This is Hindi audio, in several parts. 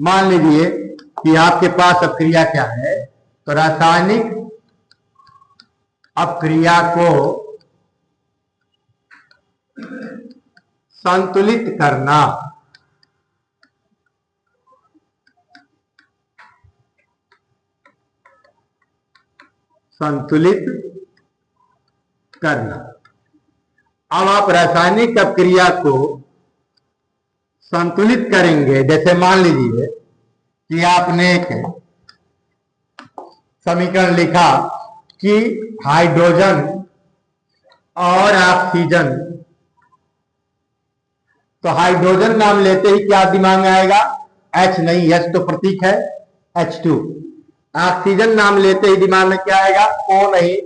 मान लीजिए कि आपके पास अपक्रिया क्या है, तो रासायनिक अपक्रिया को संतुलित करना। संतुलित करना। अब आप रासायनिक अपक्रिया को संतुलित करेंगे। जैसे मान लीजिए कि आपने एक समीकरण लिखा कि हाइड्रोजन और ऑक्सीजन, तो हाइड्रोजन नाम लेते ही क्या दिमाग में आएगा? H नहीं, H तो प्रतीक है, H2। ऑक्सीजन नाम लेते ही दिमाग में क्या आएगा? O नहीं,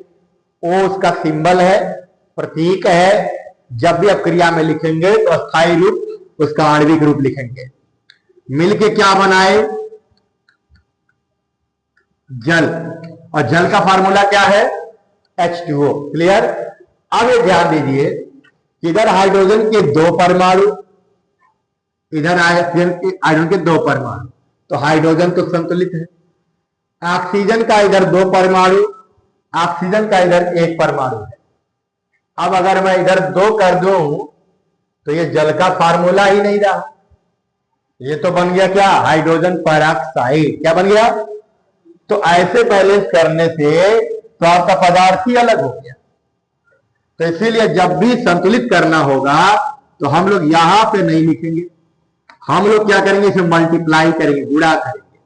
O उसका सिंबल है, प्रतीक है। जब भी अपक्रिया में लिखेंगे तो अस्थायी रूप उसका आणविक रूप लिखेंगे। मिलके क्या बनाए? जल। और जल का फार्मूला क्या है? H2O। क्लियर? अब ये ध्यान दीजिए, इधर हाइड्रोजन के दो परमाणु, इधर हाइड्रोजन के दो परमाणु, तो हाइड्रोजन तो संतुलित है। ऑक्सीजन का इधर दो परमाणु, ऑक्सीजन का इधर एक परमाणु है। अब अगर मैं इधर दो कर दूं तो ये जल का फार्मूला ही नहीं रहा, ये तो बन गया क्या? Hydrogen peroxide. क्या बन गया? तो ऐसे बैलेंस करने से तो आपका पदार्थ ही अलग हो गया। तो इसीलिए जब भी संतुलित करना होगा तो हम लोग यहां पे नहीं लिखेंगे, हम लोग क्या करेंगे? इसे मल्टीप्लाई करेंगे, गुणा करेंगे।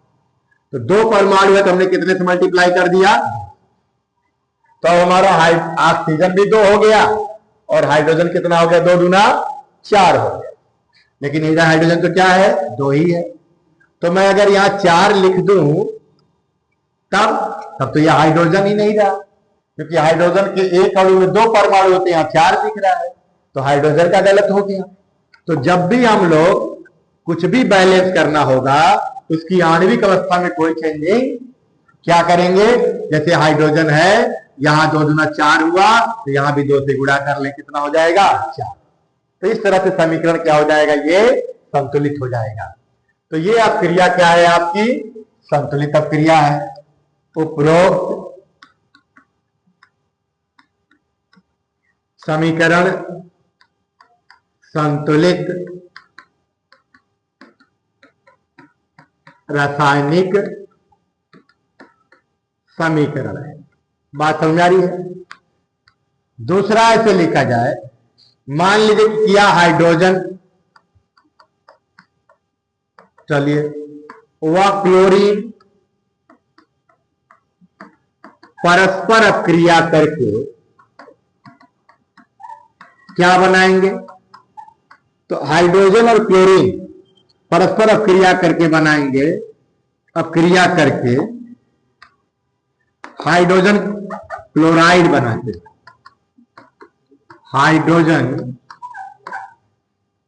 तो दो परमाणु है तो हमने कितने से मल्टीप्लाई कर दिया? तो हमारा ऑक्सीजन भी दो हो गया और हाइड्रोजन कितना हो गया? दो दूना चार हो गया। लेकिन इधर हाइड्रोजन तो क्या है? दो ही है। तो मैं अगर यहां चार लिख दूं तब तो यह हाइड्रोजन ही नहीं रहा, क्योंकि हाइड्रोजन के एक अणु में दो परमाणु होते हैं, यहां चार दिख रहा है, तो हाइड्रोजन का गलत हो गया। तो जब भी हम लोग कुछ भी बैलेंस करना होगा उसकी आणविक अवस्था में कोई चेंजिंग क्या करेंगे? जैसे हाइड्रोजन है, यहां दो दूना चार हुआ तो यहां भी दो से गुणा कर ले, कितना हो जाएगा? चार। तो इस तरह से समीकरण क्या हो जाएगा? ये संतुलित हो जाएगा। तो ये अपक्रिया क्या है? आपकी संतुलित अपक्रिया है। उपरोक्त समीकरण संतुलित रासायनिक समीकरण है। बात समझ आ रही है? दूसरा ऐसे लिखा जाए, मान लीजिए किया हाइड्रोजन, चलिए वह क्लोरीन परस्पर अपक्रिया करके क्या बनाएंगे? तो हाइड्रोजन और क्लोरीन परस्पर अपक्रिया करके बनाएंगे, अपक्रिया करके हाइड्रोजन क्लोराइड बनाते हैं। हाइड्रोजन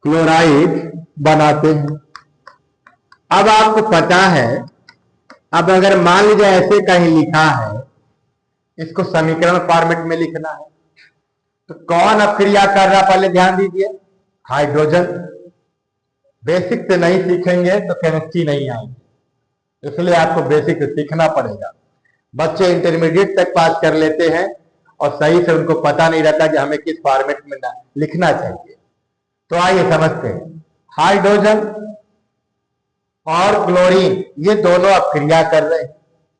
क्लोराइड बनाते हैं। अब आपको पता है, अब अगर मान लीजिए ऐसे कहीं लिखा है, इसको समीकरण फॉर्मेट में लिखना है, तो कौन अपक्रिया कर रहा? पहले ध्यान दीजिए, हाइड्रोजन। बेसिक से नहीं सीखेंगे तो केमिस्ट्री नहीं आएगी, इसलिए आपको बेसिक सीखना पड़ेगा। बच्चे इंटरमीडिएट तक पास कर लेते हैं और सही से उनको पता नहीं रहता कि हमें किस फॉर्मेट में लिखना चाहिए। तो आइए समझते हैं। हाइड्रोजन और क्लोरीन ये दोनों अपक्रिया कर रहे हैं,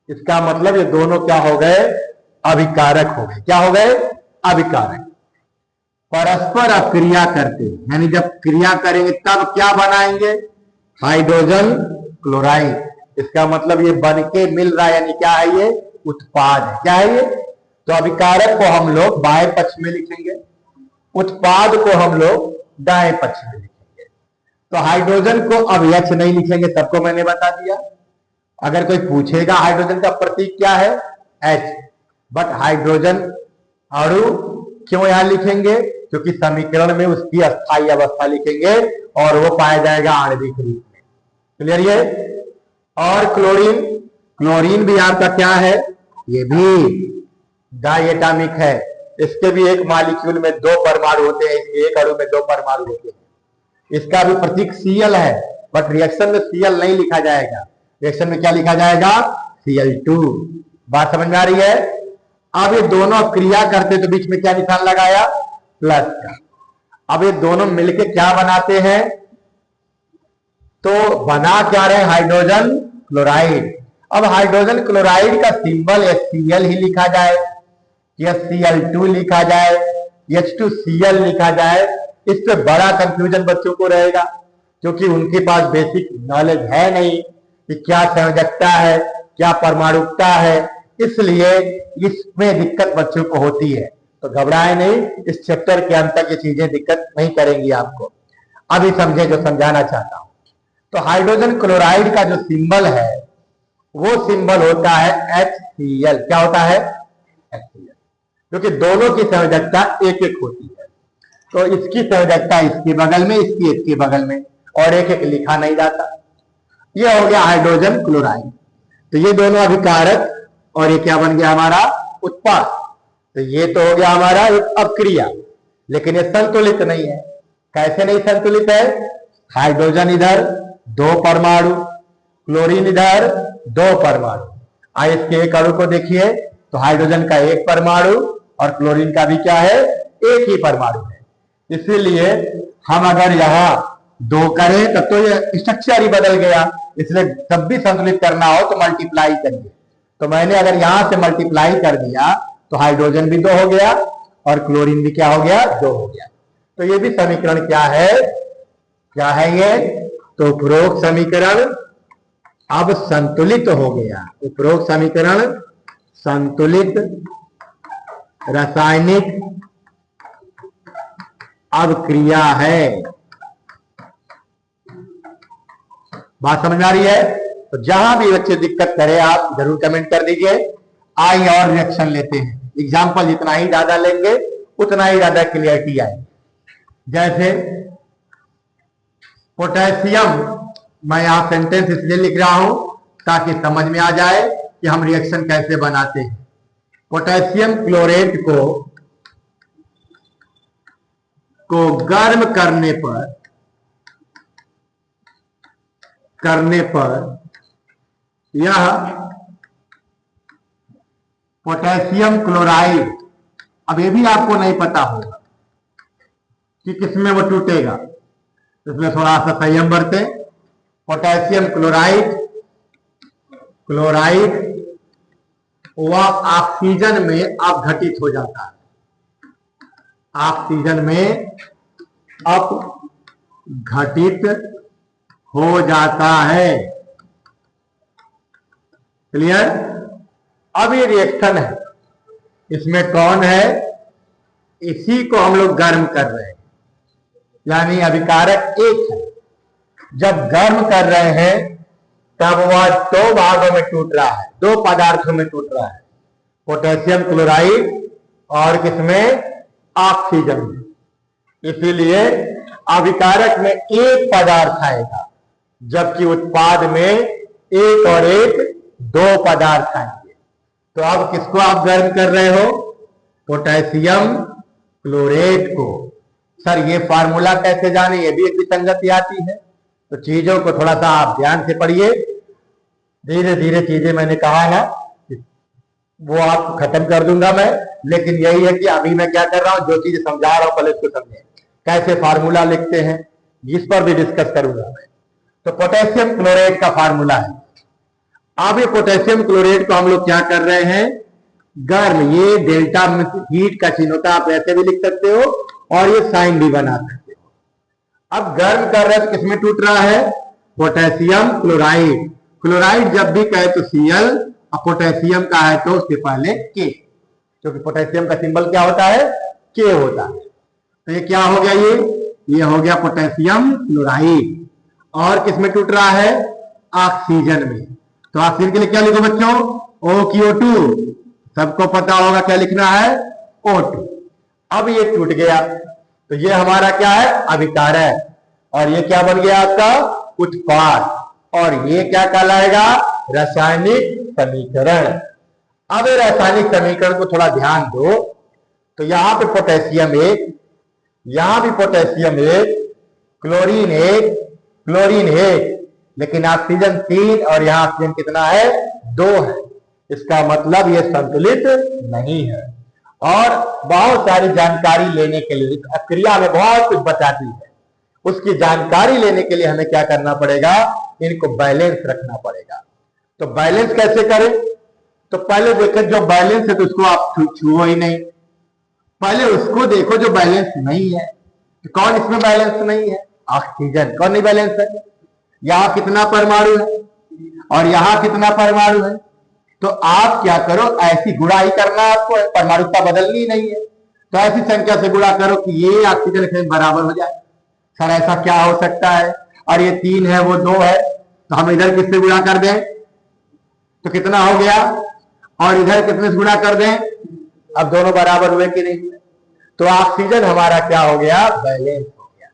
इसका मतलब ये दोनों क्या हो गए? अभिकारक हो गए। क्या हो गए? अभिकारक। परस्पर अपक्रिया करते हैं, यानी जब क्रिया करेंगे तब क्या बनाएंगे? Hydrogen chloride. इसका मतलब ये बन के मिल रहा है, यानी क्या है? ये उत्पाद है। क्या है ये? तो अभिकारक को हम लोग बाएं पक्ष में लिखेंगे, उत्पाद को हम लोग दाएं पक्ष में लिखेंगे। तो हाइड्रोजन को अब H नहीं लिखेंगे, सबको मैंने बता दिया। अगर कोई पूछेगा हाइड्रोजन का प्रतीक क्या है? H। बट हाइड्रोजन अणु क्यों यहां लिखेंगे? क्योंकि समीकरण में उसकी अस्थायी अवस्था लिखेंगे और वो पाया जाएगा आणविक रूप में। क्लियर ये? और क्लोरीन, क्लोरीन भी आपका क्या है? ये भी डायटोमिक है। इसके भी एक मॉलिक्यूल में दो परमाणु होते हैं, एक अणु में दो परमाणु होते हैं। इसका भी प्रतीक Cl है, बट रिएक्शन में Cl नहीं लिखा जाएगा, रिएक्शन में क्या लिखा जाएगा, Cl2। बात समझ में आ रही है। अब ये दोनों क्रिया करते तो बीच में क्या निशान लगाया, प्लस का। अब ये दोनों मिलके क्या बनाते हैं, तो बना क्या रहे, हाइड्रोजन क्लोराइड। अब हाइड्रोजन क्लोराइड का सिंबल HCl ही लिखा जाए या Cl2 लिखा जाए, H2Cl लिखा जाए, इस पे बड़ा कंफ्यूजन बच्चों को रहेगा, क्योंकि उनके पास बेसिक नॉलेज है नहीं कि क्या संयोजकता है, क्या परमाणुकता है, इसलिए इसमें दिक्कत बच्चों को होती है। तो घबराए नहीं, इस चैप्टर के अंत तक ये चीजें दिक्कत नहीं करेंगी आपको। अभी समझे जो समझाना चाहता हूं। तो हाइड्रोजन क्लोराइड का जो सिंबल है वो सिंबल होता है HCl। क्या होता है, HCl, क्योंकि दोनों की संयोजकता एक एक होती है। तो इसकी संयोजकता इसके बगल में, इसकी इसके बगल में, और एक एक लिखा नहीं जाता। ये हो गया हाइड्रोजन क्लोराइड। तो ये दोनों अभिकारक और ये क्या बन गया हमारा, उत्पाद। तो ये तो हो गया हमारा एक अपक्रिया, लेकिन ये संतुलित नहीं है। कैसे नहीं संतुलित है, हाइड्रोजन इधर 2 परमाणु, क्लोरीन इधर 2 परमाणु। आइए इसके एक अणु को देखिए, तो हाइड्रोजन का 1 परमाणु और क्लोरीन का भी क्या है, 1 ही परमाणु है। इसीलिए हम अगर यहाँ 2 करें तब तो ये स्ट्रक्चर ही बदल गया, इसलिए जब भी संतुलित करना हो तो मल्टीप्लाई करिए। तो मैंने अगर यहां से मल्टीप्लाई कर दिया तो हाइड्रोजन भी 2 हो गया और क्लोरीन भी क्या हो गया, 2 हो गया। तो ये भी समीकरण क्या है, क्या है ये, तो उपरोक्त समीकरण अब संतुलित हो गया। उपरोक्त समीकरण संतुलित रासायनिक अभिक्रिया है। बात समझ में आ रही है। तो जहां भी बच्चे दिक्कत करे आप जरूर कमेंट कर दीजिए। आइए और रिएक्शन लेते हैं। एग्जाम्पल जितना ही ज्यादा लेंगे उतना ही ज्यादा क्लियरिटी आएगी। जैसे पोटेशियम, मैं यहां सेंटेंस इसलिए लिख रहा हूं ताकि समझ में आ जाए कि हम रिएक्शन कैसे बनाते हैं। पोटेशियम क्लोरेट को गर्म करने पर यह पोटेशियम क्लोराइड, अब ये भी आपको नहीं पता होगा कि किसमें वो टूटेगा, इसमें थोड़ा सा संयम बरते। पोटेशियम क्लोराइड वह ऑक्सीजन में अपघटित हो जाता है, ऑक्सीजन में अपघटित हो जाता है। क्लियर। अब ये रिएक्शन है, इसमें कौन है, इसी को हम लोग गर्म कर रहे हैं, यानी अभिकारक एक है। जब गर्म कर रहे हैं तब वह 2 भागों में टूट रहा है, 2 पदार्थों में टूट रहा है, पोटेशियम क्लोराइड और किसमें, ऑक्सीजन में। इसीलिए अभिकारक में एक पदार्थ आएगा, जबकि उत्पाद में एक और एक 2 पदार्थ आएंगे। तो अब किसको आप गर्म कर रहे हो, पोटेशियम क्लोरेट को। सर ये फार्मूला कैसे जाने, ये भी एक विसंगति आती है। तो चीजों को थोड़ा सा आप ध्यान से पढ़िए, धीरे धीरे चीजें मैंने कहा है वो आप खत्म कर दूंगा मैं, लेकिन यही है कि अभी मैं क्या कर रहा हूं, जो चीज समझा रहा हूं पहले इसको समझें, कैसे फार्मूला लिखते हैं इस पर भी डिस्कस करूंगा मैं। तो पोटेशियम क्लोरेट का फार्मूला है। अब ये पोटेशियम क्लोरेट को हम लोग क्या कर रहे हैं, गर्म, ये डेल्टा हीट का चिन्ह होता है, आप ऐसे भी लिख सकते हो और ये साइन भी बना सकते हो। अब गर्म कर रहे हैं तो किसमें टूट रहा है, पोटेशियम क्लोराइड। क्लोराइड जब भी कहे तो Cl, और पोटेशियम का है तो उसके पहले K, क्योंकि पोटेशियम का सिंबल क्या होता है, K होता है। तो ये क्या हो गया, ये हो गया पोटेशियम क्लोराइड। और किसमें टूट रहा है, ऑक्सीजन में। तो ऑक्सीजन के लिए क्या लिखो बच्चों, OQ2। सबको पता होगा क्या लिखना है, O2। अब ये टूट गया तो ये हमारा क्या है, अभिकारक, और ये क्या बन गया आपका, उत्पाद, और ये क्या कहलाएगा, रासायनिक समीकरण। अब ये रासायनिक समीकरण को थोड़ा ध्यान दो, तो यहां पे पोटेशियम 1, यहां भी पोटेशियम 1, क्लोरीन 1, क्लोरीन 1, लेकिन ऑक्सीजन 3 और यहां ऑक्सीजन कितना है? 2 है। इसका मतलब ये संतुलित नहीं है। और बहुत सारी जानकारी लेने के लिए, इस क्रिया में बहुत कुछ बताती है, उसकी जानकारी लेने के लिए हमें क्या करना पड़ेगा? इनको बैलेंस रखना पड़ेगा। तो बैलेंस कैसे करें? तो पहले देखें जो बैलेंस है तो उसको आप छुओ ही नहीं, पहले उसको देखो जो बैलेंस नहीं है। तो कौन इसमें बैलेंस नहीं है? ऑक्सीजन। कौन नहीं बैलेंस है? यहां कितना परमाणु है और यहां कितना परमाणु है? तो आप क्या करो, ऐसी गुणा ही करना है आपको, परमाणुता बदलनी नहीं है। तो ऐसी संख्या से गुणा करो कि ये ऑक्सीजन के बराबर हो जाए। सर ऐसा क्या हो सकता है? और ये 3 है वो 2 है, तो हम इधर किससे गुणा कर दें तो कितना हो गया, और इधर कितने से गुणा कर दें? अब दोनों बराबर हुए कि नहीं? तो ऑक्सीजन हमारा क्या हो गया? बैलेंस हो गया।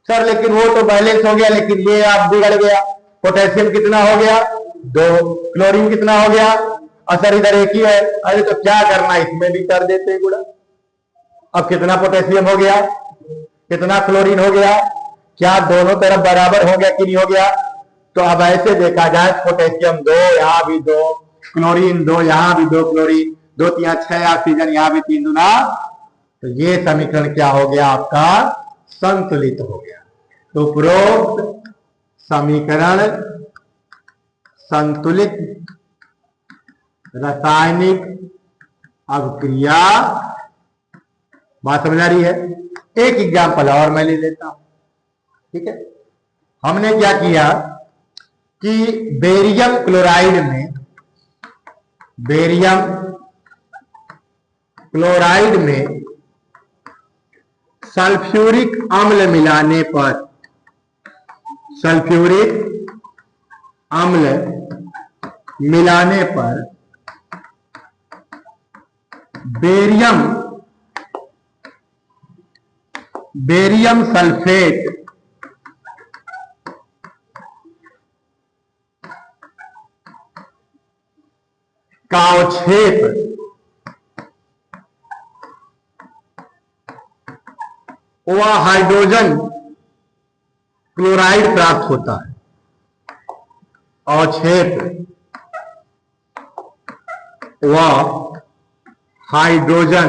सर लेकिन वो तो बैलेंस हो गया, लेकिन ये आप बिगड़ गया। पोटेशियम कितना हो गया? 2। क्लोरीन कितना हो गया? और सर इधर एक ही है। अरे तो क्या करना, इसमें भी कर देते गुणा। अब कितना पोटेशियम हो गया, कितना क्लोरीन हो गया? क्या दोनों तरफ बराबर हो गया कि नहीं हो गया? तो अब ऐसे देखा जाए, पोटेशियम 2, यहां भी 2, क्लोरीन 2, यहां भी 2, क्लोरीन 2, 3 6 ऑक्सीजन, यहां भी 3 दूना। तो ये समीकरण क्या हो गया आपका? संतुलित हो गया। तो उपरोक्त समीकरण संतुलित रासायनिक अभिक्रिया। बात समझ आ रही है? एक एग्जाम्पल और मैं ले लेता हूं, ठीक है। हमने क्या किया कि बेरियम क्लोराइड में सल्फ्यूरिक अम्ल मिलाने पर, बेरियम सल्फेट का अवक्षेप व हाइड्रोजन क्लोराइड प्राप्त होता है। अवक्षेप व हाइड्रोजन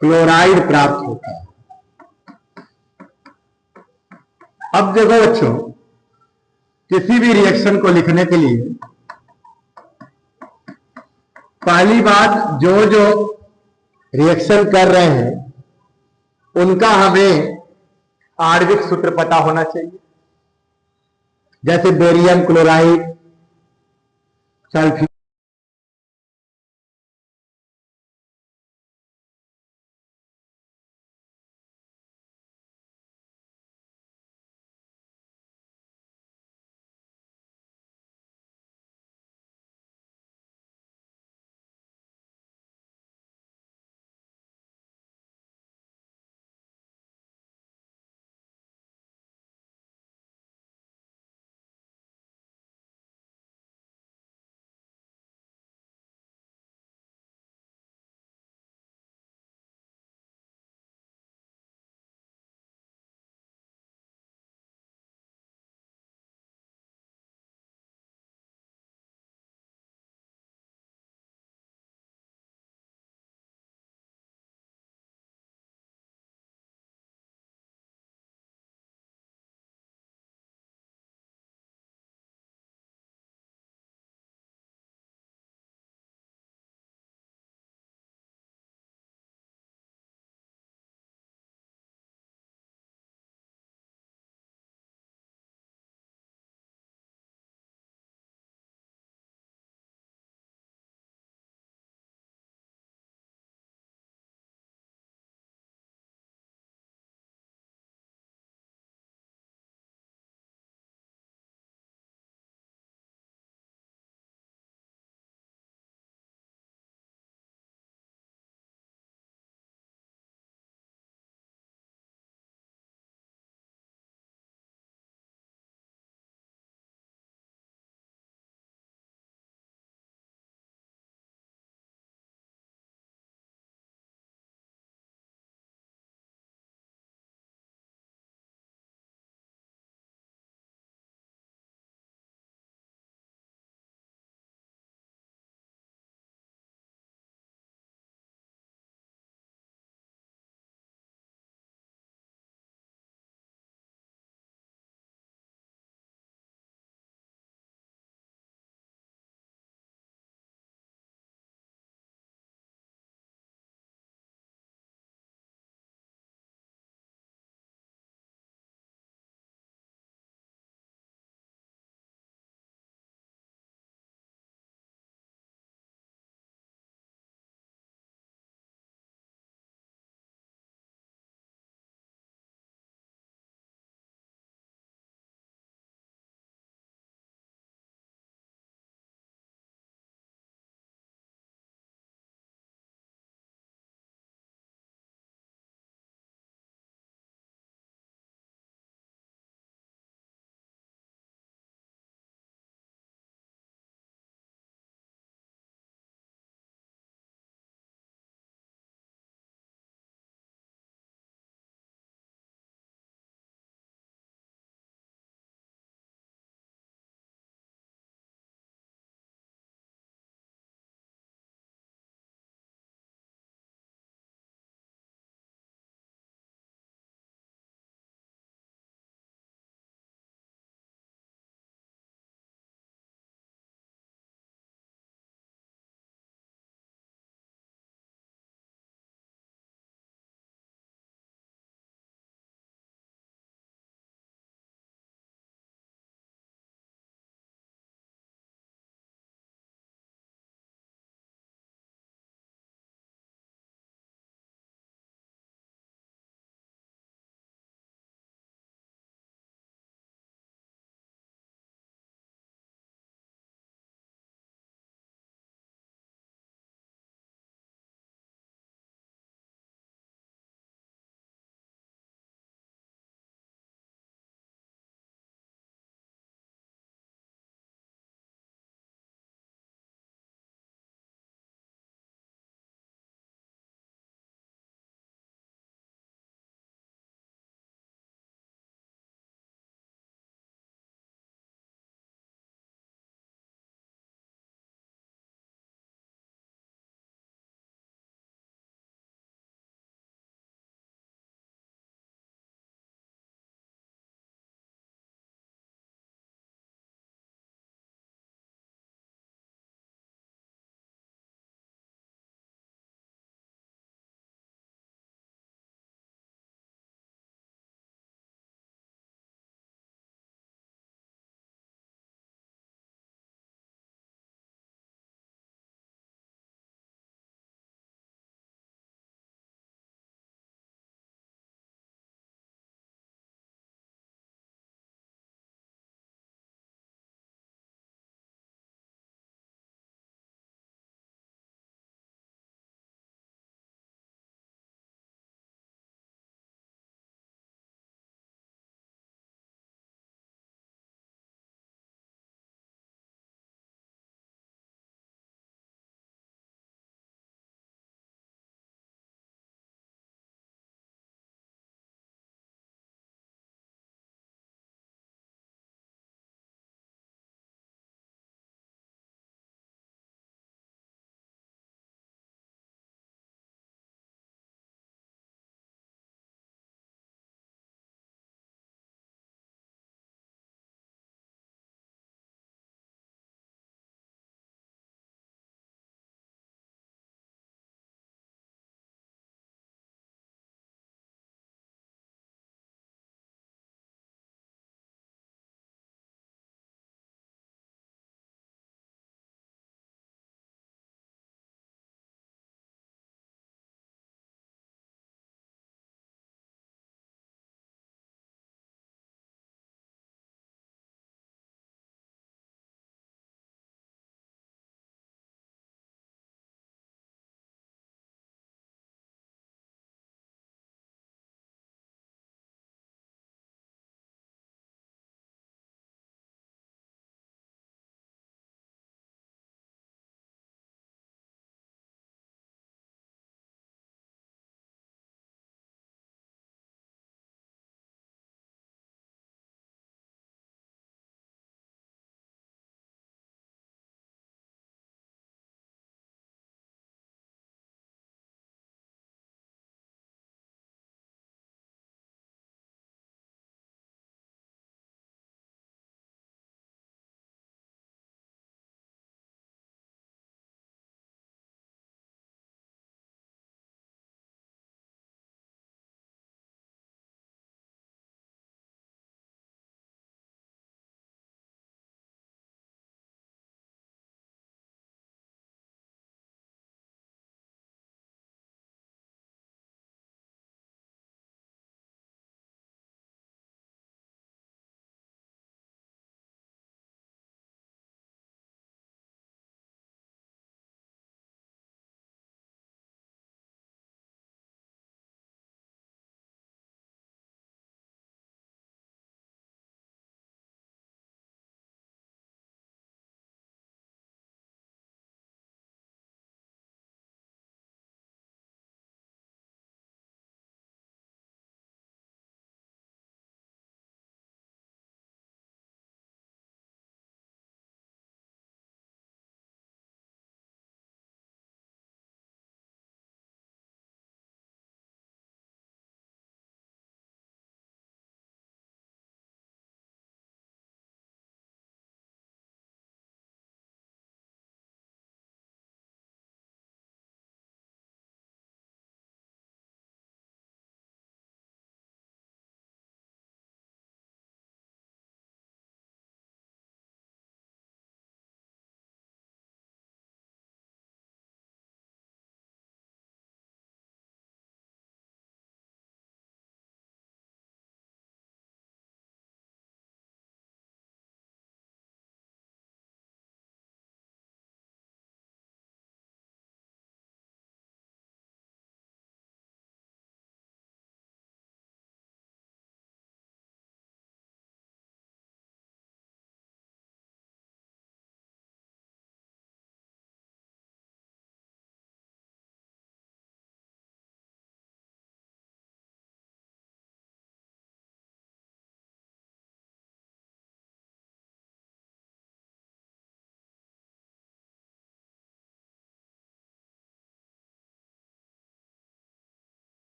क्लोराइड प्राप्त होता है। अब देखो बच्चों, किसी भी रिएक्शन को लिखने के लिए पहली बात, जो रिएक्शन कर रहे हैं उनका हमें आणविक सूत्र पता होना चाहिए। जैसे बेरियम क्लोराइड, सल्फ्यूरिक